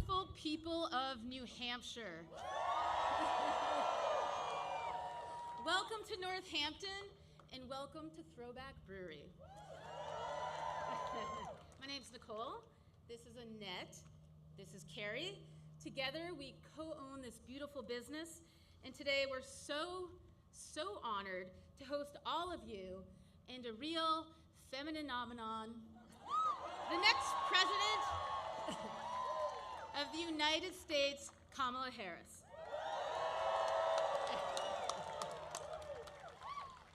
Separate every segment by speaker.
Speaker 1: beautiful people of New Hampshire. Welcome to Northampton and welcome to Throwback Brewery. My name's Nicole, this is Annette, this is Carrie. Together we co-own this beautiful business, and today we're so honored to host all of you and a real feminine phenomenon, the next president of the United States, Kamala Harris.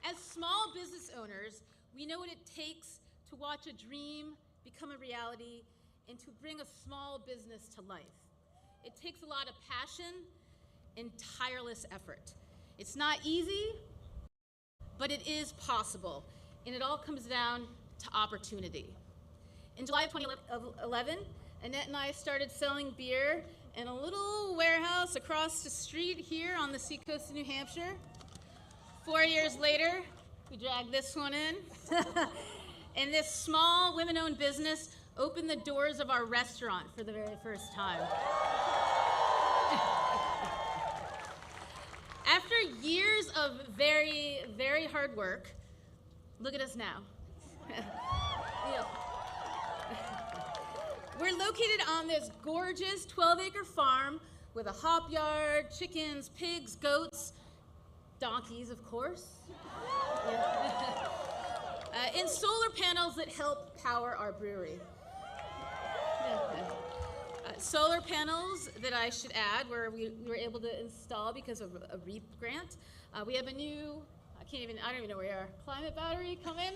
Speaker 1: As small business owners, we know what it takes to watch a dream become a reality and to bring a small business to life. It takes a lot of passion and tireless effort. It's not easy, but it is possible, and it all comes down to opportunity. In July of 2011, Annette and I started selling beer in a little warehouse across the street here on the seacoast of New Hampshire. 4 years later, we dragged this one in. And this small women-owned business opened the doors of our restaurant for the very first time. After years of very, very hard work, look at us now. We're located on this gorgeous 12-acre farm with a hop yard, chickens, pigs, goats, donkeys, of course, and solar panels that help power our brewery. Solar panels that I should add, where we were able to install because of a REAP grant. We have a new, I don't even know where we are, climate battery coming.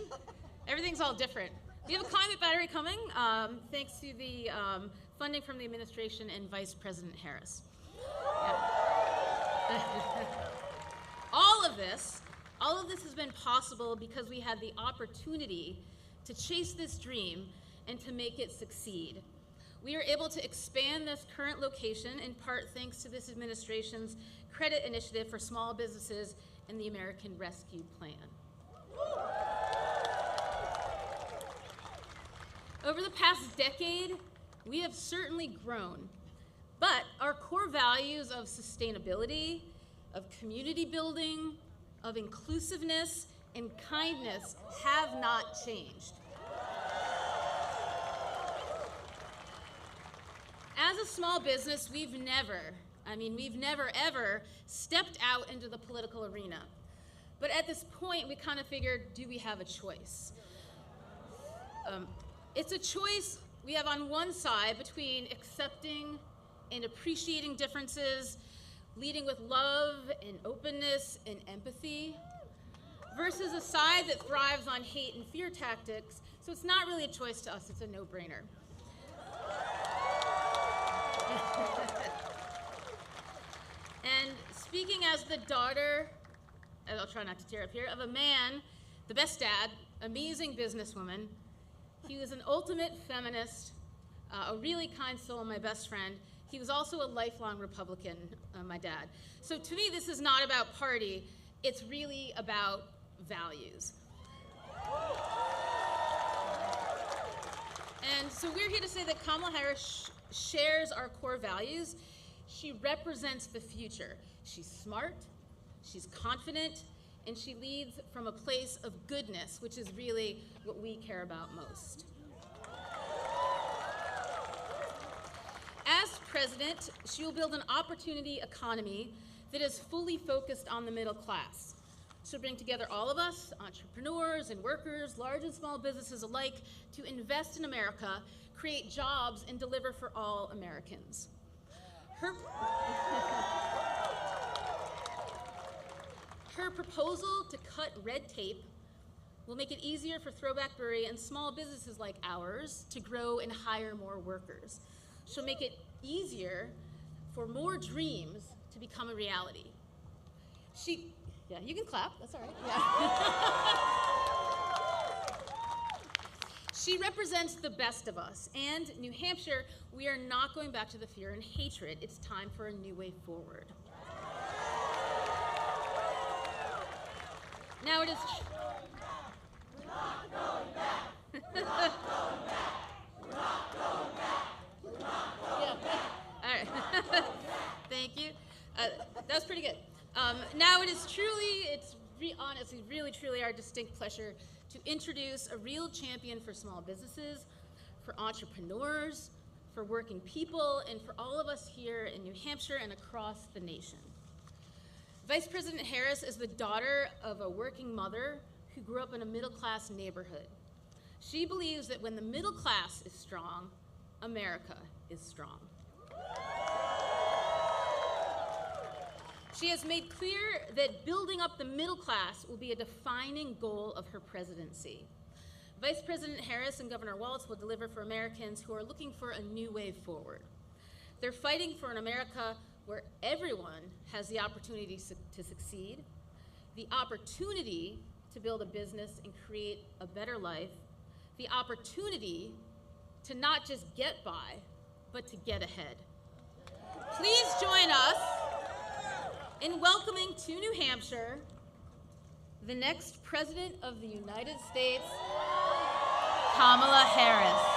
Speaker 1: Everything's all different. We have a climate battery coming, thanks to the funding from the administration and Vice President Harris. Yeah. All of this has been possible because we had the opportunity to chase this dream and to make it succeed. We are able to expand this current location in part thanks to this administration's credit initiative for small businesses and the American Rescue Plan. Over the past decade, we have certainly grown, but our core values of sustainability, of community building, of inclusiveness, and kindness have not changed. As a small business, we've never ever stepped out into the political arena. But at this point, we kind of figured, do we have a choice? It's a choice we have on one side between accepting and appreciating differences, leading with love and openness and empathy, versus a side that thrives on hate and fear tactics. So it's not really a choice to us, it's a no-brainer. And speaking as the daughter, and I'll try not to tear up here, of a man, the best dad, amazing businesswoman, he was an ultimate feminist, a really kind soul, my best friend. He was also a lifelong Republican, my dad. So to me, this is not about party, it's really about values. And so we're here to say that Kamala Harris shares our core values. She represents the future. She's smart, she's confident, and she leads from a place of goodness, which is really what we care about most. As president, she will build an opportunity economy that is fully focused on the middle class. She'll bring together all of us, entrepreneurs and workers, large and small businesses alike, to invest in America, create jobs, and deliver for all Americans. Her proposal to cut red tape will make it easier for Throwback Brewery and small businesses like ours to grow and hire more workers. She'll make it easier for more dreams to become a reality. Yeah, you can clap, that's all right. Yeah. She represents the best of us, and New Hampshire, we are not going back to the fear and hatred. It's time for a new way forward. Now it is. We're not going back. We're not going back. We're not going back. We're not going back. That was pretty good. Now it is truly, honestly, really, truly our distinct pleasure to introduce a real champion for small businesses, for entrepreneurs, for working people, and for all of us here in New Hampshire and across the nation. Vice President Harris is the daughter of a working mother who grew up in a middle-class neighborhood. She believes that when the middle class is strong, America is strong. She has made clear that building up the middle class will be a defining goal of her presidency. Vice President Harris and Governor Walz will deliver for Americans who are looking for a new way forward. They're fighting for an America where everyone has the opportunity to succeed, the opportunity to build a business and create a better life, the opportunity to not just get by, but to get ahead. Please join us in welcoming to New Hampshire the next President of the United States, Kamala Harris.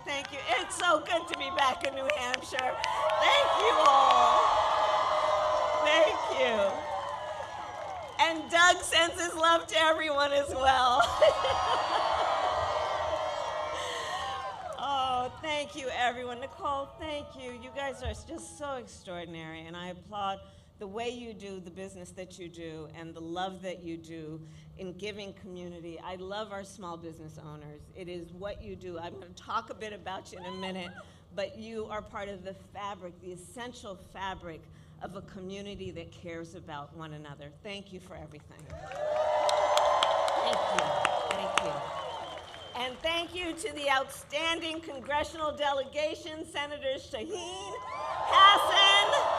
Speaker 2: Thank you. It's so good to be back in New Hampshire. Thank you all. Thank you. And Doug sends his love to everyone as well. Oh, thank you, everyone. Nicole, thank you. You guys are just so extraordinary, and I applaud the way you do the business that you do and the love that you do in giving community. I love our small business owners. It is what you do. I'm going to talk a bit about you in a minute, but you are part of the fabric, the essential fabric of a community that cares about one another. Thank you for everything. Thank you. Thank you. And thank you to the outstanding congressional delegation, Senators Shaheen, Hassan,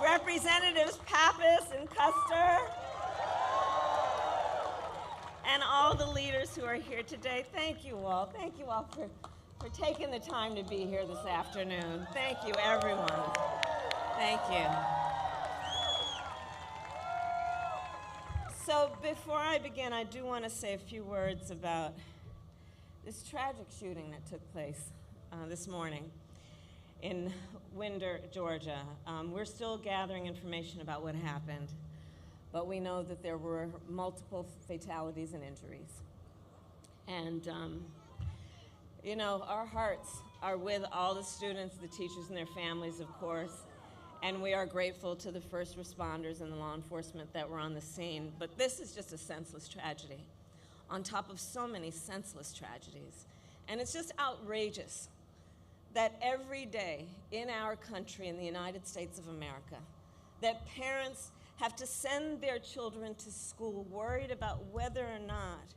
Speaker 2: Representatives Pappas and Custer, and all the leaders who are here today. Thank you all. Thank you all for taking the time to be here this afternoon. Thank you, everyone. Thank you. So before I begin, I do want to say a few words about this tragic shooting that took place this morning in Winder, Georgia. We're still gathering information about what happened, but we know that there were multiple fatalities and injuries. And, you know, our hearts are with all the students, the teachers, and their families, of course, and we are grateful to the first responders and the law enforcement that were on the scene. But this is just a senseless tragedy on top of so many senseless tragedies. And it's just outrageous that every day in our country, in the United States of America, that parents have to send their children to school worried about whether or not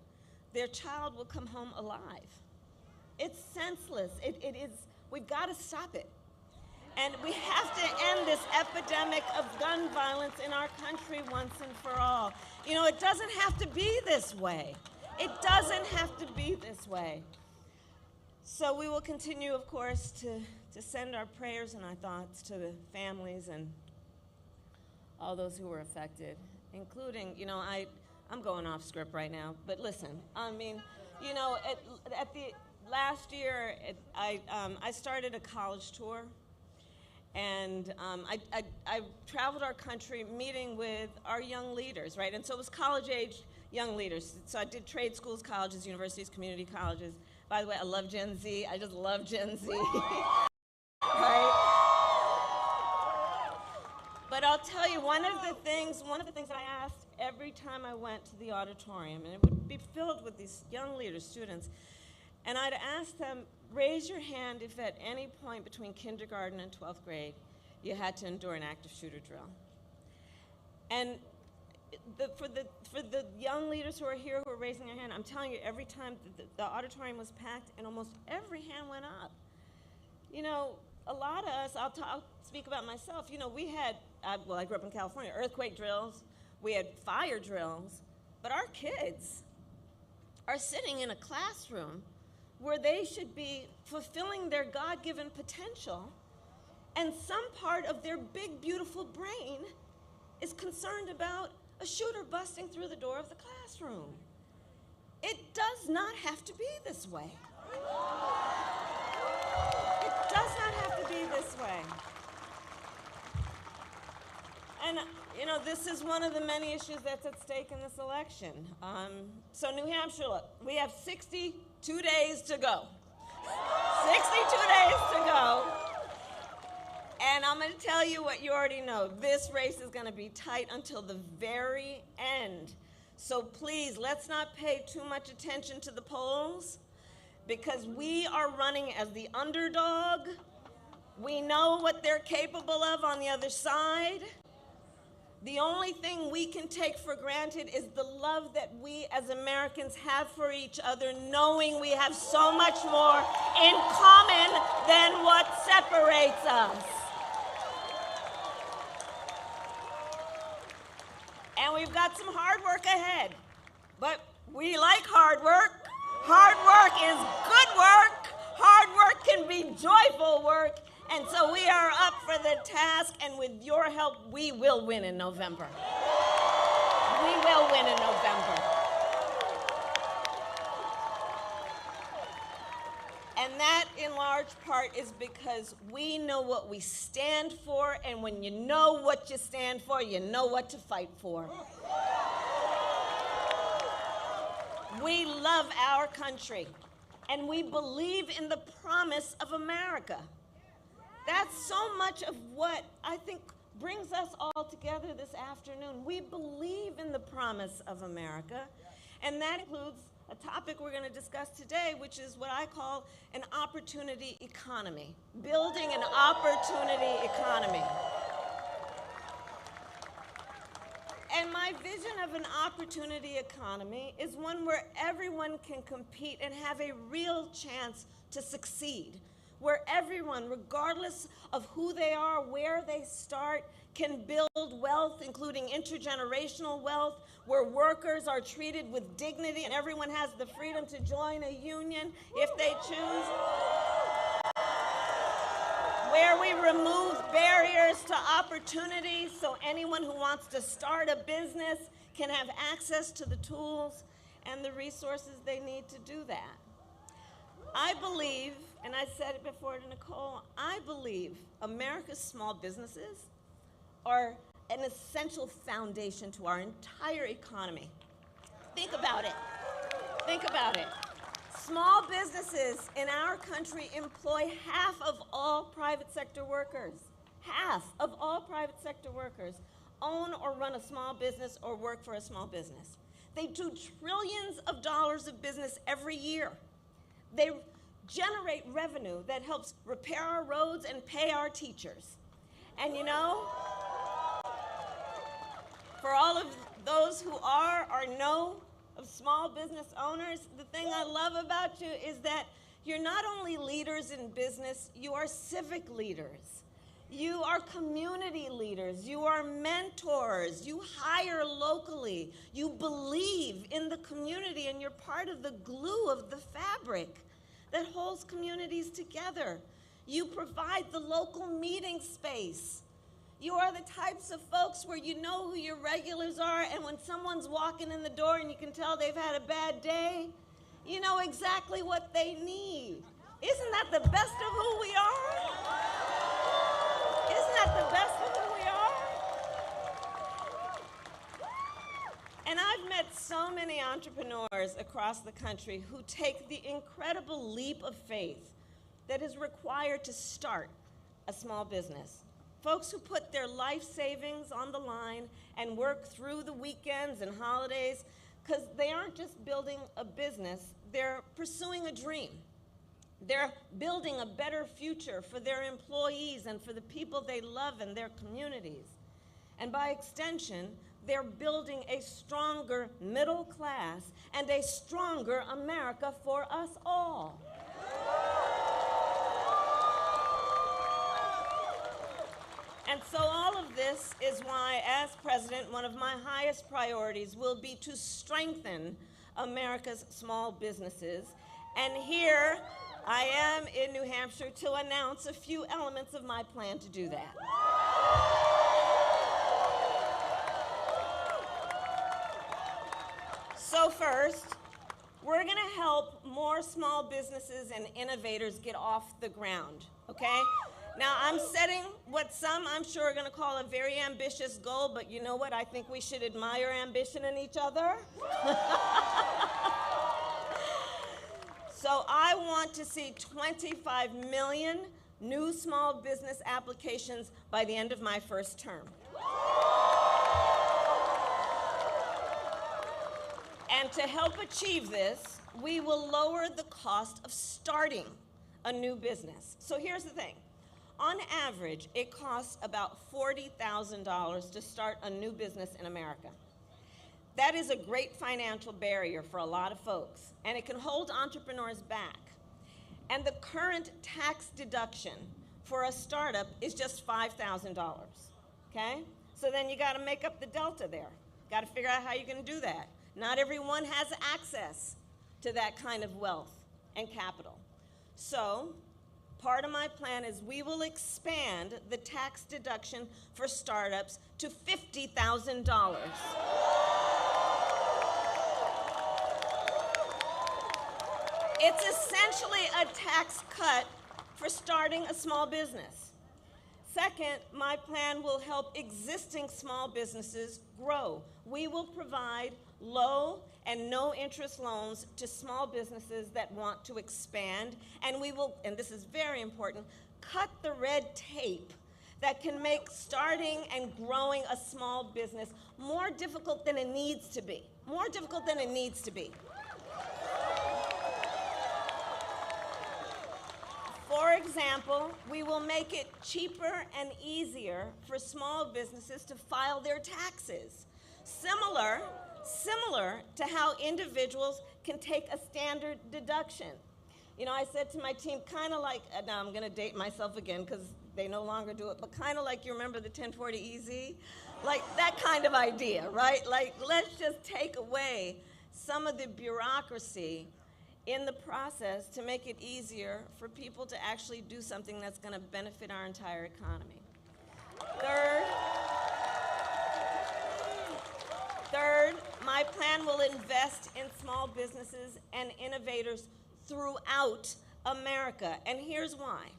Speaker 2: their child will come home alive. senseless. It is, we've got to stop it. And we have to end this epidemic of gun violence in our country once and for all. You know, it doesn't have to be this way. It doesn't have to be this way. So we will continue, of course, to send our prayers and our thoughts to the families and all those who were affected, including, you know, I'm going off script right now, but listen, I mean, you know, at the last year, I started a college tour. And I traveled our country meeting with our young leaders, right? And so it was college-age young leaders. So I did trade schools, colleges, universities, community colleges. By the way, I love Gen Z. I just love Gen Z. Right? But I'll tell you, one of the things that I asked every time I went to the auditorium, and it would be filled with these young leaders, students, and I'd ask them, raise your hand if at any point between kindergarten and 12th grade you had to endure an active shooter drill. And for the young leaders who are here who are raising their hand, I'm telling you, every time the auditorium was packed and almost every hand went up. You know, a lot of us, I'll speak about myself, you know, we had, well, I grew up in California, earthquake drills, we had fire drills, but our kids are sitting in a classroom where they should be fulfilling their God-given potential, and some part of their big, beautiful brain is concerned about a shooter busting through the door of the classroom. It does not have to be this way. It does not have to be this way. And, you know, this is one of the many issues that's at stake in this election. So New Hampshire, look, we have 62 days to go. 62 days to go. And I'm going to tell you what you already know. This race is going to be tight until the very end. So please, let's not pay too much attention to the polls, because we are running as the underdog. We know what they're capable of on the other side. The only thing we can take for granted is the love that we as Americans have for each other, knowing we have so much more in common than what separates us. And we've got some hard work ahead, but we like hard work. Hard work is good work. Hard work can be joyful work. And so we are up for the task, and with your help, we will win in November. We will win in November. And that, in large part, is because we know what we stand for, and when you know what you stand for, you know what to fight for. We love our country, and we believe in the promise of America. That's so much of what I think brings us all together this afternoon. We believe in the promise of America, and that includes a topic we're going to discuss today, which is what I call an opportunity economy, building an opportunity economy. And my vision of an opportunity economy is one where everyone can compete and have a real chance to succeed, where everyone, regardless of who they are, where they start, can build wealth, including intergenerational wealth, where workers are treated with dignity and everyone has the freedom to join a union if they choose, where we remove barriers to opportunity so anyone who wants to start a business can have access to the tools and the resources they need to do that. I believe, and I said it before to Nicole, I believe America's small businesses are an essential foundation to our entire economy. Think about it. Think about it. Small businesses in our country employ half of all private sector workers. Half of all private sector workers own or run a small business or work for a small business. They do trillions of dollars of business every year. They generate revenue that helps repair our roads and pay our teachers. And you know, for all of those who are or know of small business owners, the thing I love about you is that You're not only leaders in business, you are civic leaders. You are community leaders. You are mentors. You hire locally. You believe in the community, and you're part of the glue of the fabric that holds communities together. You provide the local meeting space. You are the types of folks where you know who your regulars are, and when someone's walking in the door and you can tell they've had a bad day, you know exactly what they need. Isn't that the best of who we are? Isn't that the best of who we are? And I've met so many entrepreneurs across the country who take the incredible leap of faith that is required to start a small business. Folks who put their life savings on the line and work through the weekends and holidays, because they aren't just building a business, they're pursuing a dream. They're building a better future for their employees and for the people they love in their communities. And by extension, they're building a stronger middle class and a stronger America for us all. And so all of this is why, as president, one of my highest priorities will be to strengthen America's small businesses. And here I am in New Hampshire to announce a few elements of my plan to do that. So first, we're going to help more small businesses and innovators get off the ground, okay? Now, I'm setting what some, I'm sure, are going to call a very ambitious goal, but you know what? I think we should admire ambition in each other. So I want to see 25 million new small business applications by the end of my first term. And to help achieve this, we will lower the cost of starting a new business. So here's the thing. On average, it costs about $40,000 to start a new business in America. That is a great financial barrier for a lot of folks, and it can hold entrepreneurs back. And the current tax deduction for a startup is just $5,000, okay? So then you gotta make up the delta there. Gotta figure out how you're gonna do that. Not everyone has access to that kind of wealth and capital. So, part of my plan is we will expand the tax deduction for startups to $50,000. It's essentially a tax cut for starting a small business. Second, my plan will help existing small businesses grow. We will provide low and no interest loans to small businesses that want to expand, and we will, and this is very important, cut the red tape that can make starting and growing a small business more difficult than it needs to be. More difficult than it needs to be. For example, we will make it cheaper and easier for small businesses to file their taxes. Similar to how individuals can take a standard deduction. You know, I said to my team, kind of like, now I'm gonna date myself again because they no longer do it, but kind of like, you remember the 1040 EZ? Like that kind of idea, right? Like, let's just take away some of the bureaucracy in the process to make it easier for people to actually do something that's gonna benefit our entire economy. Third, my plan will invest in small businesses and innovators throughout America, and here's why.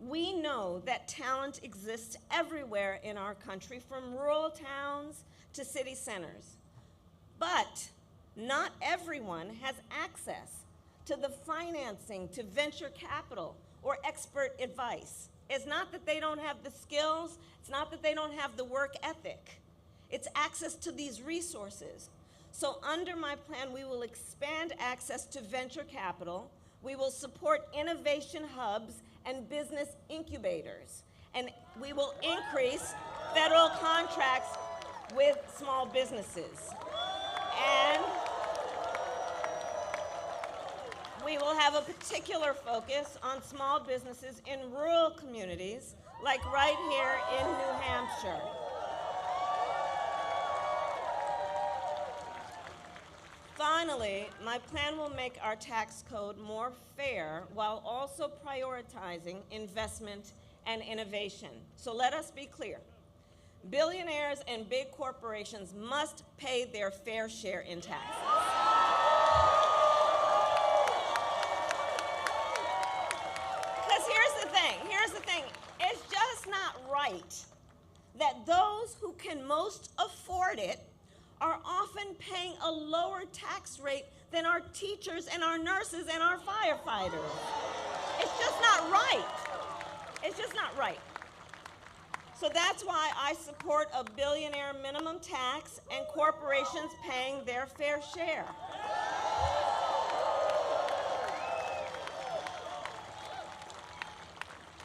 Speaker 2: We know that talent exists everywhere in our country, from rural towns to city centers. But not everyone has access to the financing, to venture capital, or expert advice. It's not that they don't have the skills, it's not that they don't have the work ethic. It's access to these resources. So under my plan, we will expand access to venture capital, we will support innovation hubs and business incubators, and we will increase federal contracts with small businesses. And we will have a particular focus on small businesses in rural communities, like right here in New Hampshire. Finally, my plan will make our tax code more fair while also prioritizing investment and innovation. So let us be clear. Billionaires and big corporations must pay their fair share in taxes. Because here's the thing, it's just not right that those who can most afford it are often paying a lower tax rate than our teachers and our nurses and our firefighters. It's just not right. It's just not right. So that's why I support a billionaire minimum tax and corporations paying their fair share.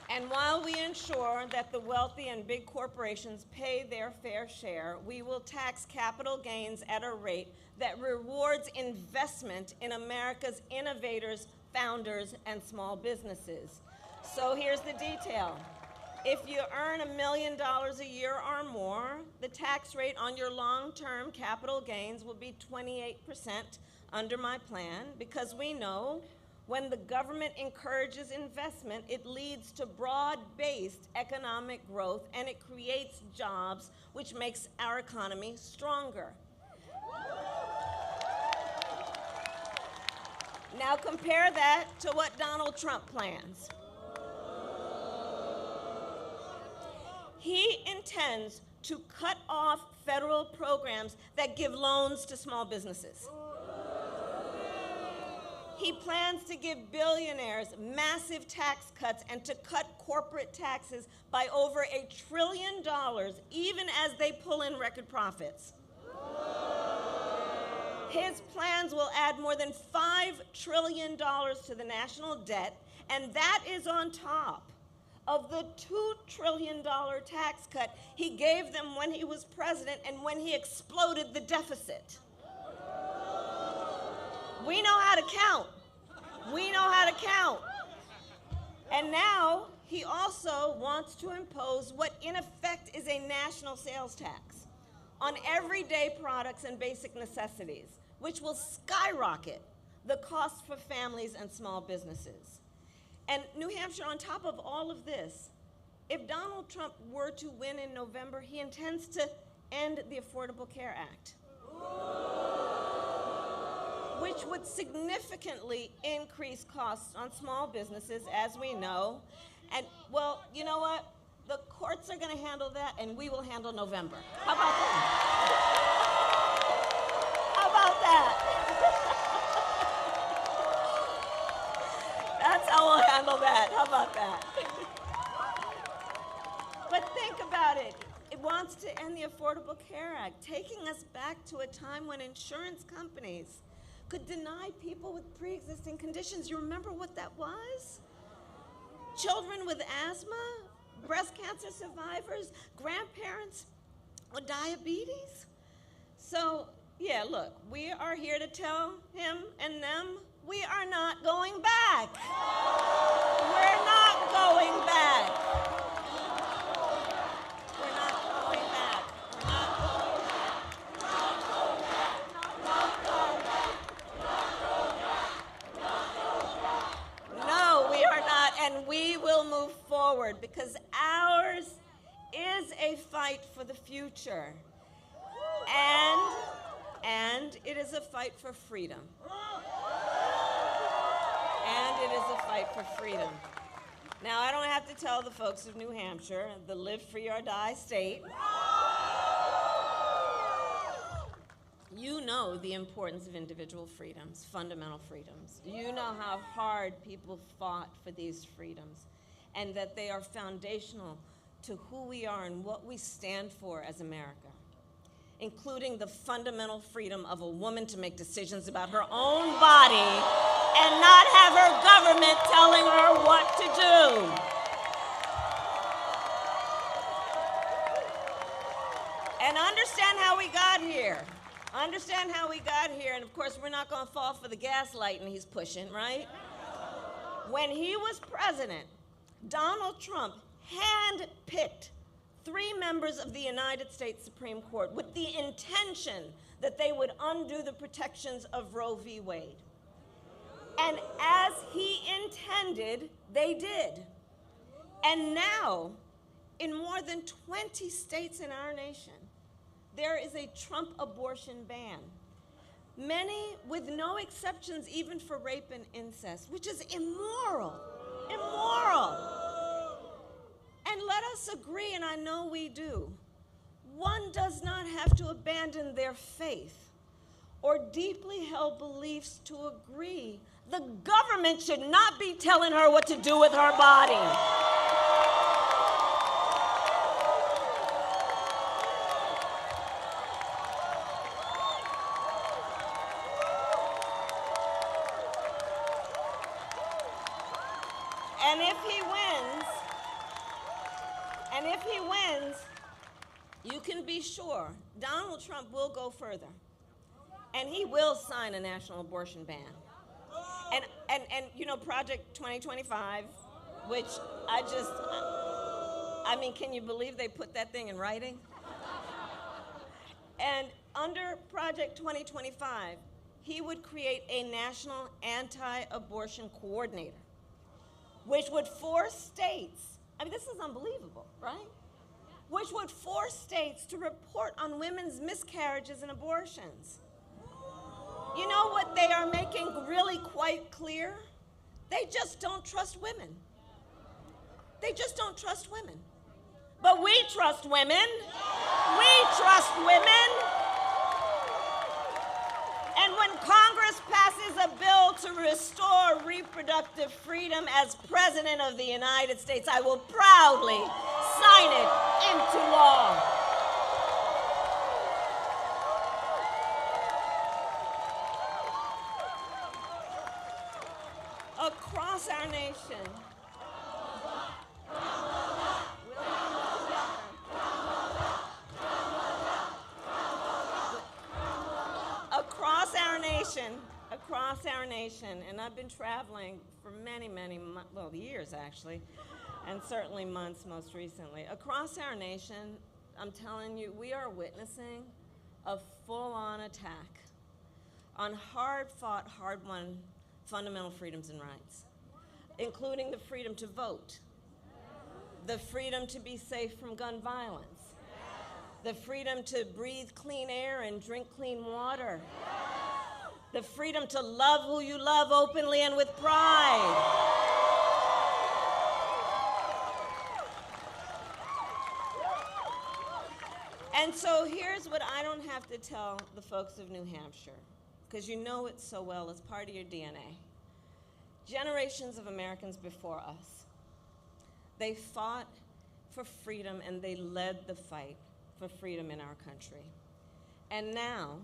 Speaker 2: And while we ensure that the wealthy and big corporations pay their fair share, we will tax capital gains at a rate that rewards investment in America's innovators, founders, and small businesses. So here's the detail. If you earn $1 million a year or more, the tax rate on your long-term capital gains will be 28% under my plan, because we know when the government encourages investment, it leads to broad-based economic growth and it creates jobs, which makes our economy stronger. Now compare that to what Donald Trump plans. He intends to cut off federal programs that give loans to small businesses. He plans to give billionaires massive tax cuts and to cut corporate taxes by over $1 trillion, even as they pull in record profits. His plans will add more than $5 trillion to the national debt, and that is on top of the $2 trillion tax cut he gave them when he was president and when he exploded the deficit. We know how to count. We know how to count. And now he also wants to impose what in effect is a national sales tax on everyday products and basic necessities, which will skyrocket the costs for families and small businesses. And New Hampshire, on top of all of this, if Donald Trump were to win in November, he intends to end the Affordable Care Act, which would significantly increase costs on small businesses, as we know. And, well, you know what? The courts are going to handle that, and we will handle November. How about that? How about that? That's how we'll handle that. How about that? But think about it. It wants to end the Affordable Care Act, taking us back to a time when insurance companies could deny people with pre-existing conditions. You remember what that was? Children with asthma, breast cancer survivors, grandparents with diabetes. So, yeah, look, we are here to tell him and them we are not going back. We're not going back. We're not going back. We're not going back. No, we are not, and we will move forward because ours is a fight for the future. And it is a fight for freedom. And it is a fight for freedom. Now, I don't have to tell the folks of New Hampshire, the live free or die state, you know the importance of individual freedoms, fundamental freedoms. You know how hard people fought for these freedoms and that they are foundational to who we are and what we stand for as America, including the fundamental freedom of a woman to make decisions about her own body and not have her government telling her what to do. And understand how we got here. I understand how we got here, and of course, we're not going to fall for the gaslighting he's pushing, right? When he was president, Donald Trump handpicked 3 members of the United States Supreme Court with the intention that they would undo the protections of Roe v. Wade. And as he intended, they did. And now, in more than 20 states in our nation, there is a Trump abortion ban. Many with no exceptions even for rape and incest, which is immoral, immoral. And let us agree, and I know we do, one does not have to abandon their faith or deeply held beliefs to agree. The government should not be telling her what to do with her body. And if he wins, you can be sure Donald Trump will go further. And he will sign a national abortion ban. And you know, Project 2025, which I mean, can you believe they put that thing in writing? And under Project 2025, he would create a national anti-abortion coordinator, which would force states, I mean, this is unbelievable, right? Which would force states to report on women's miscarriages and abortions. You know what they are making really quite clear? They just don't trust women. They just don't trust women. But we trust women. We trust women. And when Congress passes a bill to restore reproductive freedom as President of the United States, I will proudly sign it into law. Across our nation, across our nation, and I've been traveling for many, years actually, and certainly months most recently. Across our nation, I'm telling you, we are witnessing a full-on attack on hard-fought, hard-won fundamental freedoms and rights, including the freedom to vote, the freedom to be safe from gun violence, the freedom to breathe clean air and drink clean water, the freedom to love who you love openly and with pride. And so here's what I don't have to tell the folks of New Hampshire, because you know it so well, it's part of your DNA. Generations of Americans before us, they fought for freedom and they led the fight for freedom in our country. And now,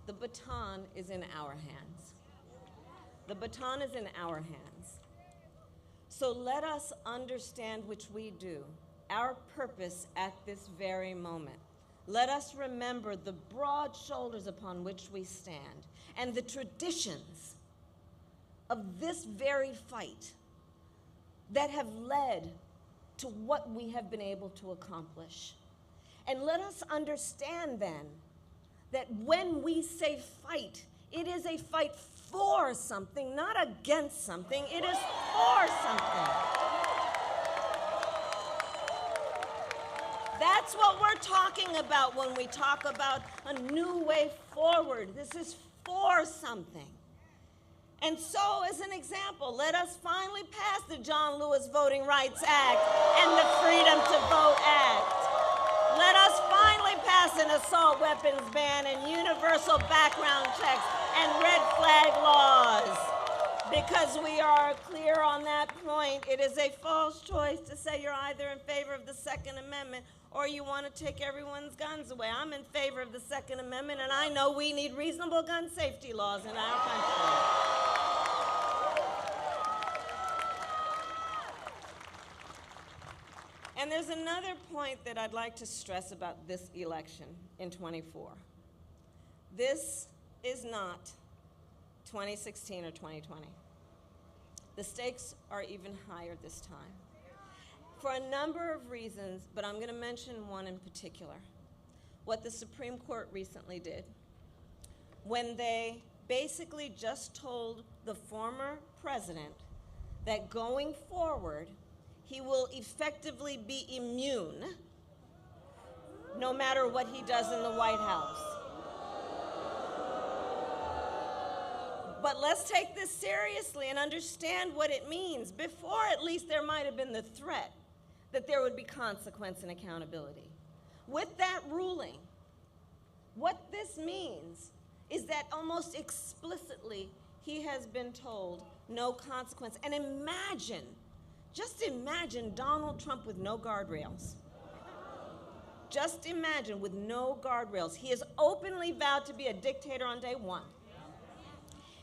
Speaker 2: the baton is in our hands. The baton is in our hands. So let us understand, which we do, our purpose at this very moment. Let us remember the broad shoulders upon which we stand and the traditions of this very fight that have led to what we have been able to accomplish. And let us understand then that when we say fight, it is a fight for something, not against something. It is for something. That's what we're talking about when we talk about a new way forward. This is for something. And so, as an example, let us finally pass the John Lewis Voting Rights Act and the Freedom to Vote Act. Let us finally pass an assault weapons ban and universal background checks and red flag laws. Because we are clear on that point, it is a false choice to say you're either in favor of the Second Amendment or you want to take everyone's guns away. I'm in favor of the Second Amendment, and I know we need reasonable gun safety laws in our country. And there's another point that I'd like to stress about this election in '24. This is not 2016 or 2020. The stakes are even higher this time for a number of reasons, but I'm going to mention one in particular. What the Supreme Court recently did when they basically just told the former president that going forward, he will effectively be immune no matter what he does in the White House. But let's take this seriously and understand what it means. Before, at least, there might have been the threat that there would be consequence and accountability. With that ruling, what this means is that almost explicitly he has been told no consequence. And imagine, just imagine Donald Trump with no guardrails. Just imagine with no guardrails. He has openly vowed to be a dictator on day one.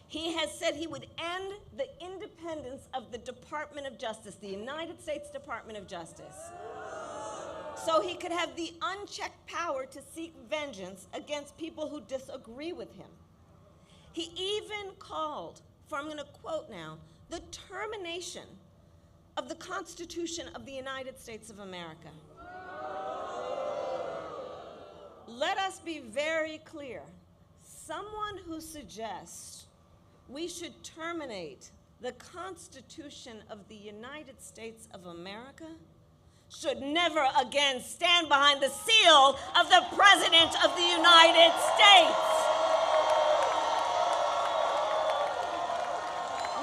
Speaker 2: He has said he would end the independence of the Department of Justice, the United States Department of Justice, so he could have the unchecked power to seek vengeance against people who disagree with him. He even called for, I'm going to quote now, the termination of the Constitution of the United States of America. Let us be very clear. Someone who suggests we should terminate the Constitution of the United States of America should never again stand behind the seal of the President of the United States.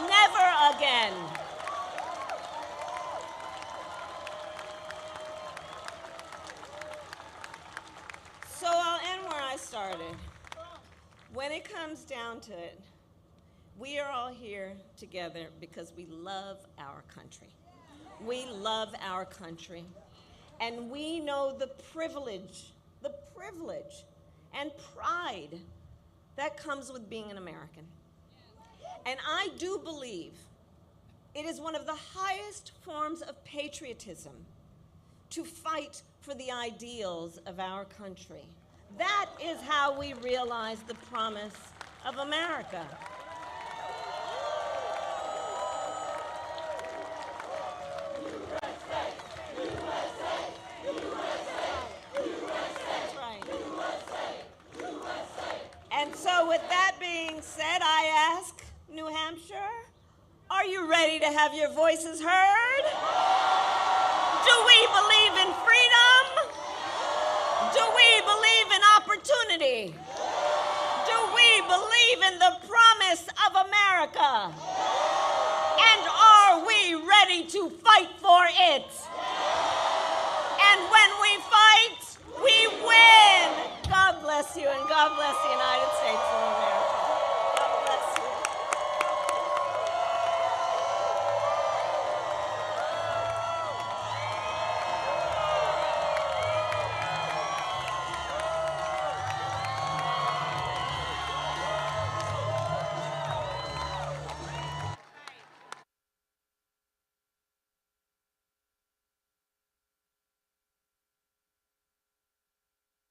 Speaker 2: Never again. So I'll end where I started. When it comes down to it, we are all here together because we love our country. We love our country. And we know the privilege and pride that comes with being an American. And I do believe it is one of the highest forms of patriotism to fight for the ideals of our country. That is how we realize the promise of America. And so with that being said, I ask New Hampshire, are you ready to have your voices heard? Do we believe in freedom? Do we believe in opportunity? Do we believe in the promise of America? And are we ready to fight for it? And when we fight, we win. God bless you, and God bless the United States of America.